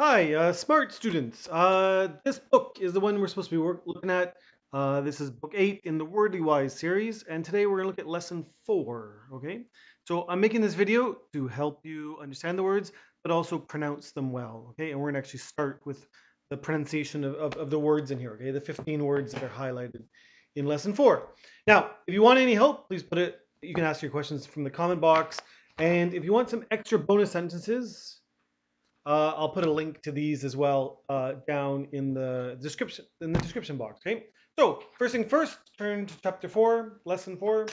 Hi, smart students. This book is the one we're supposed to be looking at. This is book 8 in the Wordly Wise series, and today we're going to look at lesson 4. Okay, so I'm making this video to help you understand the words, but also pronounce them well. Okay, and we're going to actually start with the pronunciation of the words in here. Okay, the 15 words that are highlighted in lesson 4. Now, if you want any help, please put it. You can ask your questions from the comment box, and if you want some extra bonus sentences. I'll put a link to these as well down in the description box. Okay. So first thing first, turn to chapter 4, lesson 4,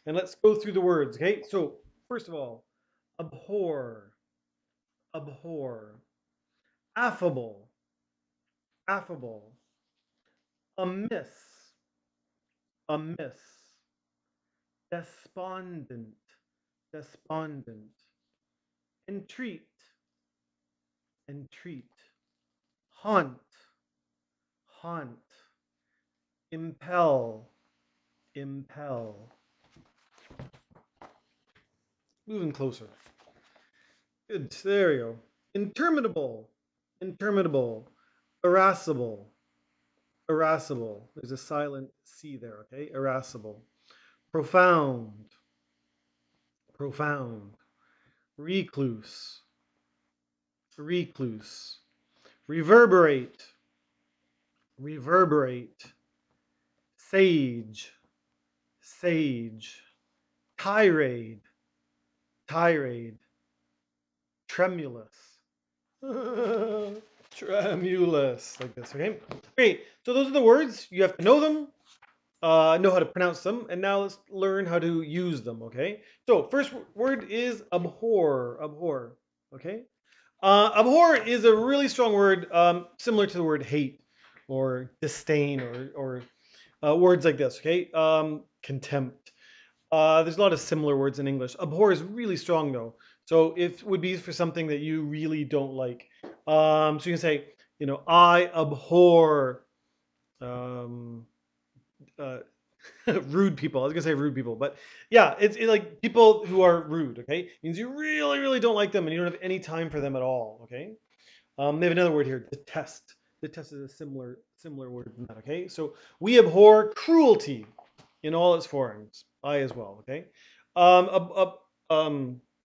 and let's go through the words. Okay. So first of all, abhor, abhor, affable, affable, amiss, amiss, despondent, despondent, entreat, entreat, haunt, haunt, impel, impel. Moving closer. Good. There you go. Interminable. Interminable. Irascible. Irascible. There's a silent C there, okay? Irascible. Profound. Profound. Recluse. Recluse. Reverberate. Reverberate. Sage. Sage. Tirade. Tirade. Tremulous. Tremulous, like this, okay? Great. So those are the words. You have to know them, know how to pronounce them, and now let's learn how to use them, okay? So first word is abhor, abhor, okay? Abhor is a really strong word, similar to the word hate or disdain or words like this, okay? Contempt. There's a lot of similar words in English. Abhor is really strong though. So it would be for something that you really don't like. So you can say, I abhor um, uh, rude people. I was gonna say rude people, but yeah, it's like people who are rude. Okay, it means you really, really don't like them, and you don't have any time for them at all. Okay. They have another word here, detest. Detest is a similar word than that. Okay, so we abhor cruelty in all its forms. I as well. Okay. Ab,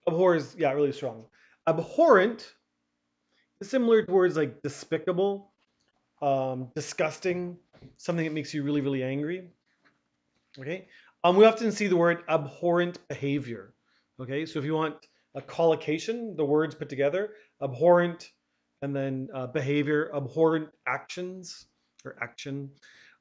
abhor is really strong. Abhorrent is similar to words like despicable, disgusting, something that makes you really, really angry. Okay. We often see the word abhorrent behavior. Okay. So if you want a collocation, the words put together, abhorrent, and then behavior, abhorrent actions or action.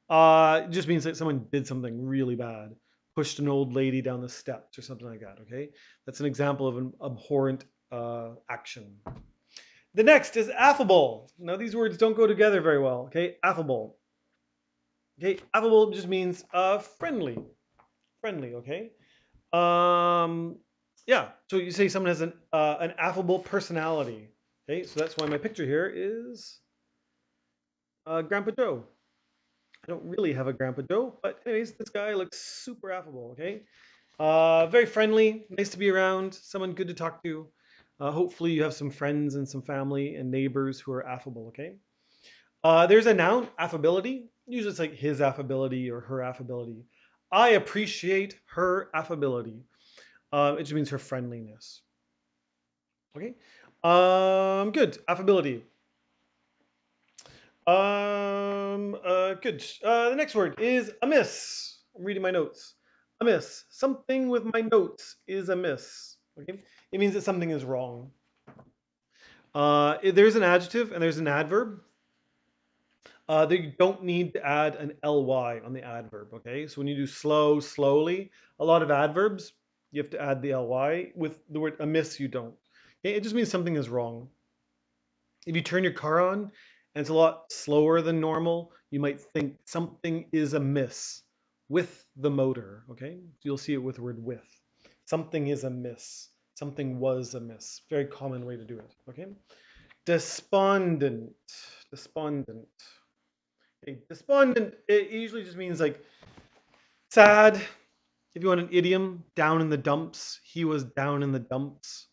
It just means that someone did something really bad, pushed an old lady down the steps or something like that. Okay. That's an example of an abhorrent action. The next is affable. Now these words don't go together very well. Okay. Affable. Okay. Affable just means friendly friendly, okay? Um, yeah, so you say someone has an affable personality, okay? So that's why my picture here is Grandpa Joe. I don't really have a Grandpa Joe, but anyways, this guy looks super affable, okay? Very friendly, nice to be around, someone good to talk to. Hopefully you have some friends and some family and neighbors who are affable, okay? There's a noun, affability. Usually it's like his affability or her affability. I appreciate her affability. It just means her friendliness. Okay. Good. Affability. Good. The next word is amiss. I'm reading my notes. Amiss. Something with my notes is amiss. Okay. It means that something is wrong. There's an adjective and there's an adverb. You don't need to add an ly on the adverb. Okay. So when you do slow, slowly, a lot of adverbs, you have to add the ly. With the word amiss, you don't. Okay. It just means something is wrong. If you turn your car on and it's a lot slower than normal, you might think something is amiss with the motor. Okay. You'll see it with the word with. Something is amiss. Something was amiss. Very common way to do it. Okay. Despondent. Despondent. Okay. Despondent, it usually just means like sad. If you want an idiom, down in the dumps. He was down in the dumps.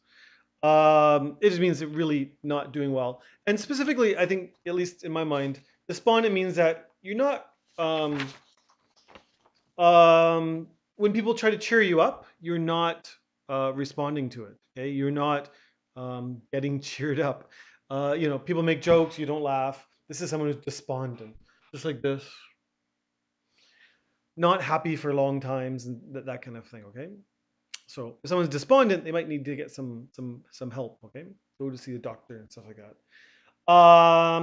It just means it really not doing well. And specifically, I think, at least in my mind, despondent means that you're not. When people try to cheer you up, you're not responding to it. Okay, you're not getting cheered up. People make jokes, you don't laugh. This is someone who's despondent, just like this, not happy for long times, and that kind of thing. Okay, so if someone's despondent, they might need to get some help. Okay, go to see the doctor and stuff like that.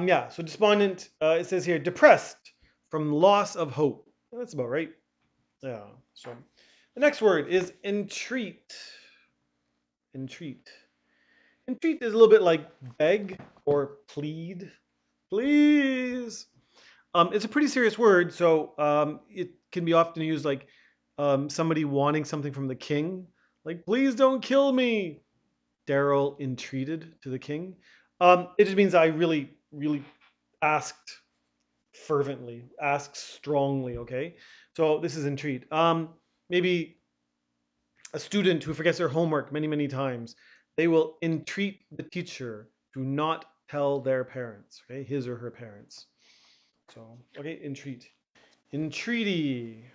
Yeah. So despondent. It says here depressed from loss of hope. That's about right. Yeah. So the next word is entreat. Entreat. Entreat is a little bit like beg or plead. Please. It's a pretty serious word, so it can be often used like somebody wanting something from the king, like "Please don't kill me." Daryl entreated to the king. It just means I really, really asked fervently, asked strongly. Okay, so this is entreat. Maybe a student who forgets their homework many, many times, they will entreat the teacher to not tell their parents, okay, his or her parents. So, okay, entreat. Entreaty.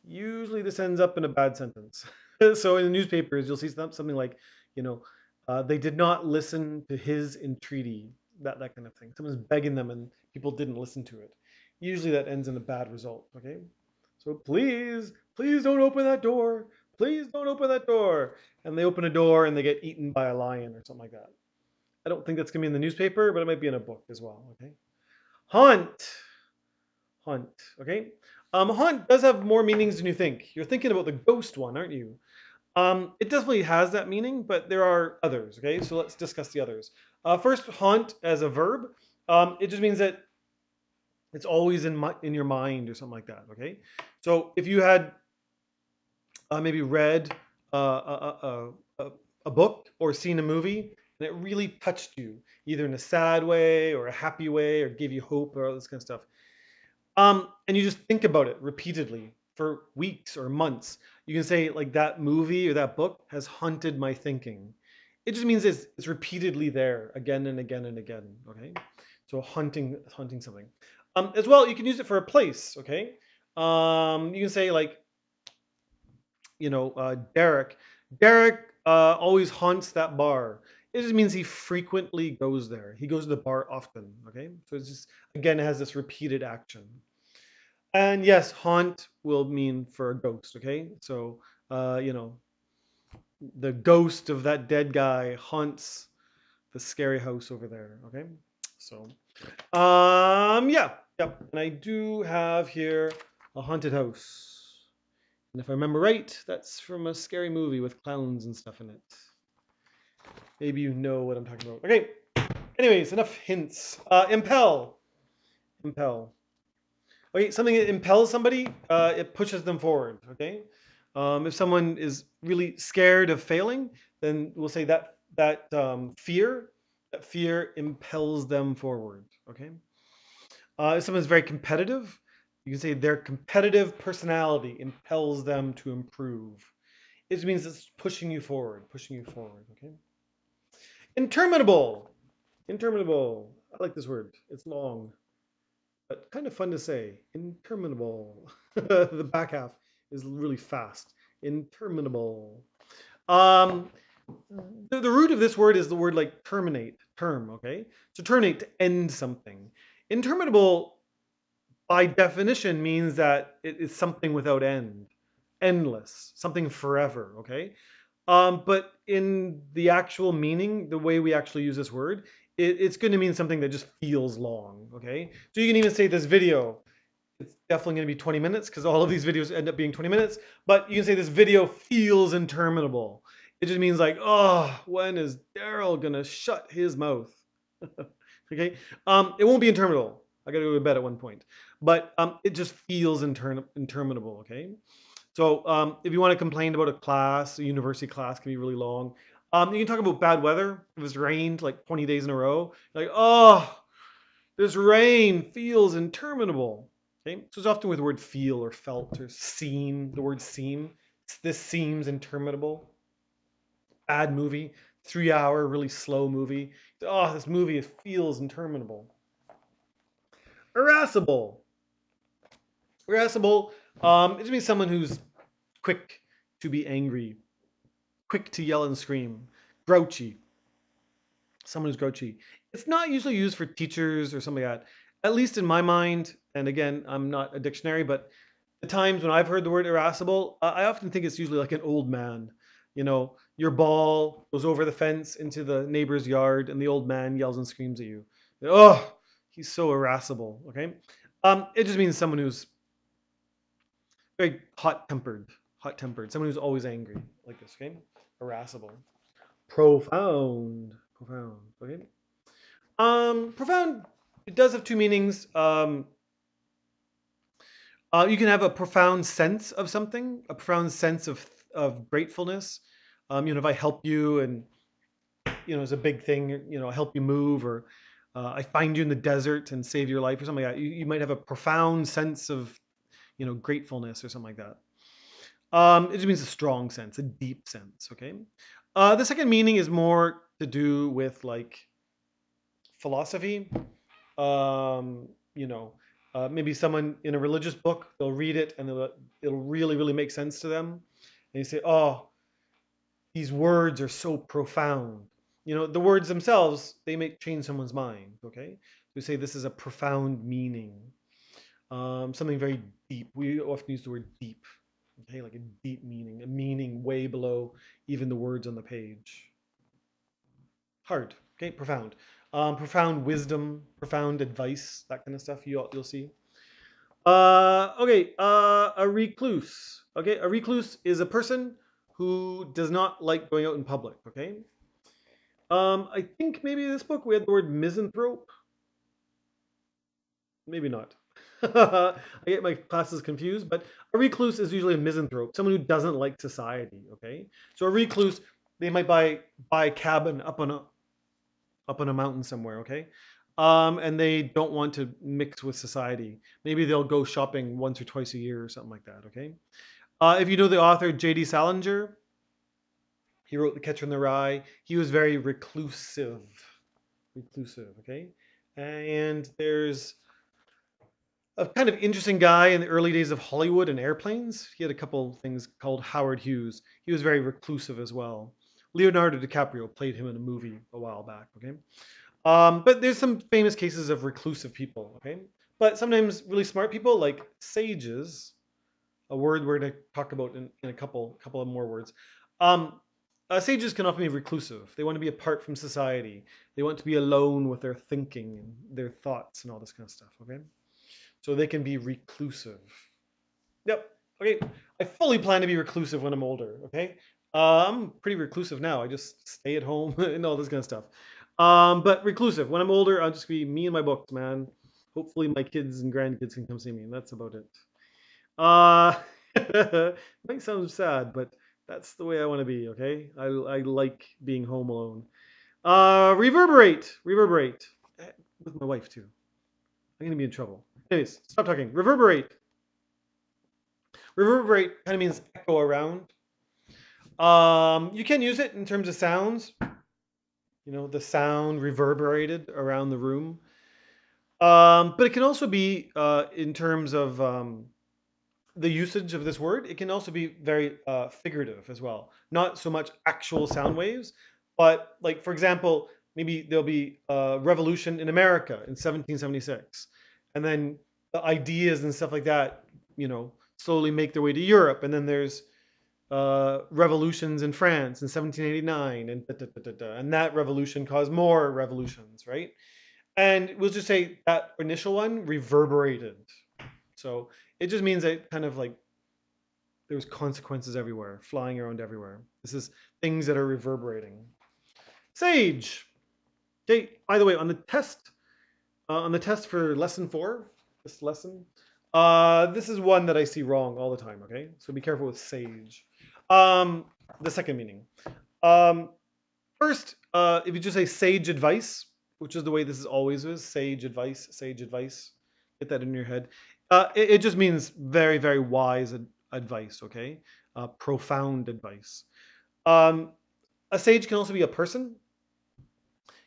Usually this ends up in a bad sentence. So in the newspapers, you'll see something like, you know, they did not listen to his entreaty, that kind of thing. Someone's begging them and people didn't listen to it. Usually that ends in a bad result, okay? So please, please don't open that door. Please don't open that door. And they open a door and they get eaten by a lion or something like that. I don't think that's going to be in the newspaper, but it might be in a book as well, okay? Haunt. Haunt, okay? Haunt does have more meanings than you think. You're thinking about the ghost one, aren't you? It definitely has that meaning, but there are others, okay? So let's discuss the others. First, haunt as a verb. It just means that it's always in your mind or something like that, okay? So if you had maybe read a book or seen a movie and it really touched you, either in a sad way or a happy way or gave you hope or all this kind of stuff, and you just think about it repeatedly for weeks or months. You can say like that movie or that book has haunted my thinking. It just means it's repeatedly there again and again and again. Okay, so hunting something. As well, you can use it for a place. Okay, you can say like Derek. Derek always haunts that bar. It just means he frequently goes there. He goes to the bar often. Okay, so it's just again it has this repeated action. And yes, haunt will mean for a ghost, okay? So, the ghost of that dead guy haunts the scary house over there, okay? So, yeah, yep. And I do have here a haunted house. And if I remember right, that's from a scary movie with clowns and stuff in it. Maybe you know what I'm talking about. Okay, anyways, enough hints. Impel. Impel. Okay, something that impels somebody, it pushes them forward. Okay, if someone is really scared of failing, then we'll say that fear impels them forward. Okay, if someone's very competitive, you can say their competitive personality impels them to improve. It just means it's pushing you forward, pushing you forward. Okay, interminable, interminable. I like this word. It's long, but kind of fun to say. Interminable. The back half is really fast. Interminable. Um, the root of this word is the word like terminate, term, okay? So terminate, to end something. Interminable, by definition, means that it is something without end, endless, something forever, okay? But in the actual meaning, the way we actually use this word, it's going to mean something that just feels long, okay? So you can even say this video, it's definitely going to be 20 minutes because all of these videos end up being 20 minutes, but you can say this video feels interminable. It just means like, oh, when is Daryl going to shut his mouth? Okay? It won't be interminable. I got to go to bed at one point. But it just feels interminable, okay? So if you want to complain about a class, a university class can be really long. You can talk about bad weather. If it's rained like 20 days in a row, like, oh, this rain feels interminable. Okay, so it's often with the word feel or felt or seem. The word seem. This seems interminable. Bad movie. 3 hour, really slow movie. Oh, this movie feels interminable. Irascible. Irascible. It just means someone who's quick to be angry, quick to yell and scream, grouchy. Someone who's grouchy. It's not usually used for teachers or something like that. At least in my mind, and again, I'm not a dictionary, but the times when I've heard the word irascible, I often think it's usually like an old man. You know, your ball goes over the fence into the neighbor's yard, and the old man yells and screams at you. Oh, he's so irascible. Okay, it just means someone who's very hot-tempered, someone who's always angry, like this. Okay, irascible, profound. Okay, profound. It does have two meanings. You can have a profound sense of something, a profound sense of gratefulness. If I help you and it's a big thing. I help you move, or I find you in the desert and save your life, or something like that. You might have a profound sense of gratefulness or something like that. It just means a strong sense, a deep sense. Okay. The second meaning is more to do with like philosophy. Um, you know, Maybe someone in a religious book, they'll read it and it'll really, really make sense to them. And you say, oh, these words are so profound. The words themselves, they may change someone's mind. Okay. We say this is a profound meaning, something very deep. We often use the word deep. Okay. Like a deep meaning, a meaning way below even the words on the page. Hard. Okay. Profound. Profound wisdom, profound advice, that kind of stuff you'll see. Okay, a recluse. Okay, a recluse is a person who does not like going out in public. Okay. I think maybe in this book we had the word misanthrope. Maybe not. I get my classes confused, but a recluse is usually a misanthrope, someone who doesn't like society. Okay, so a recluse, they might buy a cabin up on a mountain somewhere. Okay, and they don't want to mix with society. Maybe they'll go shopping once or twice a year or something like that. Okay. If you know the author J.D. Salinger, he wrote The Catcher in the Rye. He was very reclusive. Reclusive, okay? And there's a kind of interesting guy in the early days of Hollywood and airplanes. He had a couple things called Howard Hughes. He was very reclusive as well. Leonardo DiCaprio played him in a movie a while back, okay? But there's some famous cases of reclusive people, okay? But sometimes really smart people, like sages, a word we're going to talk about in a couple of more words. Um, Sages can often be reclusive. They want to be apart from society. They want to be alone with their thinking and their thoughts and all this kind of stuff. Okay, so they can be reclusive. Yep. Okay. I fully plan to be reclusive when I'm older. Okay. I'm pretty reclusive now. I just stay at home and all this kind of stuff. But reclusive. When I'm older, I'll just be me and my books, man. Hopefully, my kids and grandkids can come see me, and that's about it. Uh, might sound sad, but that's the way I want to be. Okay, I like being home alone. Reverberate. With my wife too. I'm gonna be in trouble. Anyways, stop talking. Reverberate. Reverberate kind of means echo around. You can use it in terms of sounds. The sound reverberated around the room. But it can also be in terms of the usage of this word. It can also be very figurative as well. Not so much actual sound waves, but like for example, maybe there'll be a revolution in America in 1776, and then the ideas and stuff like that, slowly make their way to Europe, and then there's revolutions in France in 1789, and and that revolution caused more revolutions, right? And we'll just say that initial one reverberated. So it just means that kind of like there's consequences everywhere, flying around everywhere. This is things that are reverberating. Sage. Okay. By the way, on the test for lesson 4, this lesson, this is one that I see wrong all the time. Okay, so be careful with sage. Um, the second meaning. Um, First, if you just say sage advice, which is the way this is always is, sage advice, sage advice. Get that in your head. It just means very, very wise advice. Okay, profound advice. Um, A sage can also be a person,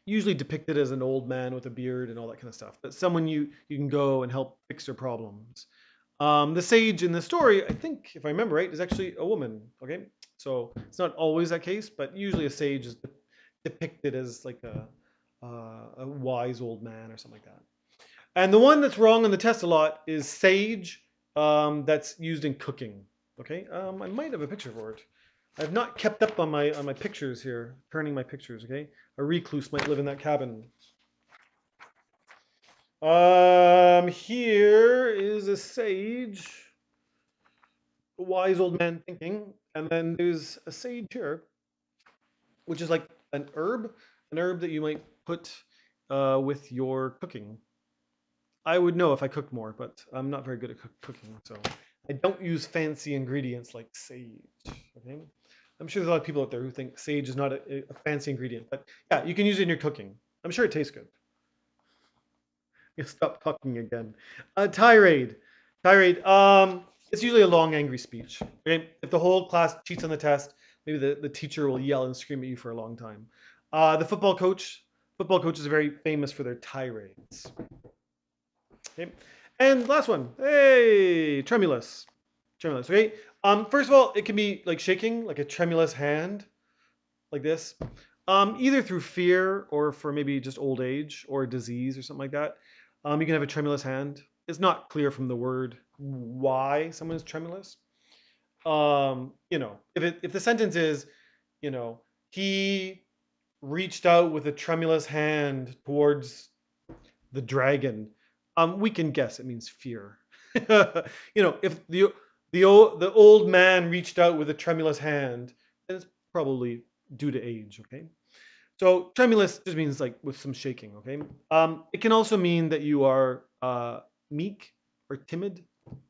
usually depicted as an old man with a beard and all that kind of stuff, but someone you can go and help fix their problems. The sage in the story, I think, if I remember right, is actually a woman. Okay, so it's not always that case, but usually a sage is depicted as like a wise old man or something like that. And the one that's wrong on the test a lot is sage. That's used in cooking. Okay, I might have a picture for it. I've not kept up on my pictures here, turning my pictures. Okay, a recluse might live in that cabin. Here is a sage, a wise old man thinking, and then there's a sage here, which is like an herb that you might put with your cooking. I would know if I cooked more, but I'm not very good at cooking, so I don't use fancy ingredients like sage. Okay, I'm sure there's a lot of people out there who think sage is not a fancy ingredient, but yeah, you can use it in your cooking. I'm sure it tastes good. You stop talking again. Tirade. Tirade. It's usually a long, angry speech. Okay? If the whole class cheats on the test, maybe the teacher will yell and scream at you for a long time. The football coaches are very famous for their tirades. Okay? And last one. Hey, tremulous. Tremulous. Okay. First of all, it can be like shaking, like a tremulous hand, like this. Either through fear or for maybe just old age or disease or something like that. You can have a tremulous hand. It's not clear from the word why someone is tremulous. If the sentence is, you know, he reached out with a tremulous hand towards the dragon, we can guess it means fear. If the old man reached out with a tremulous hand, then it's probably due to age. Okay. So tremulous just means like with some shaking, okay? It can also mean that you are meek or timid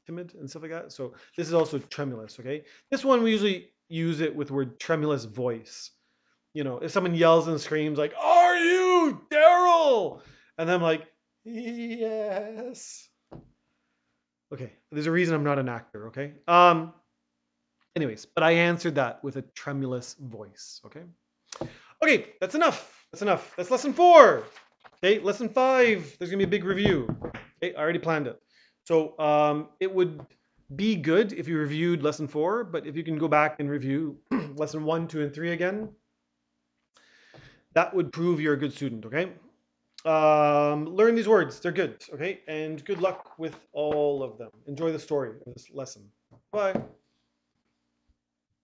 and stuff like that. So this is also tremulous, okay? This one we usually use it with the word tremulous voice. If someone yells and screams like, "Are you Daryl?" And I'm like, "Yes." Okay, there's a reason I'm not an actor, okay? Anyways, but I answered that with a tremulous voice, okay? Okay, that's enough. That's enough. That's lesson 4. Okay, lesson 5. There's gonna be a big review. Okay, I already planned it. So it would be good if you reviewed lesson 4, but if you can go back and review lesson 1, 2, and 3 again, that would prove you're a good student. Okay. Learn these words. They're good. Okay, and good luck with all of them. Enjoy the story of this lesson. Bye.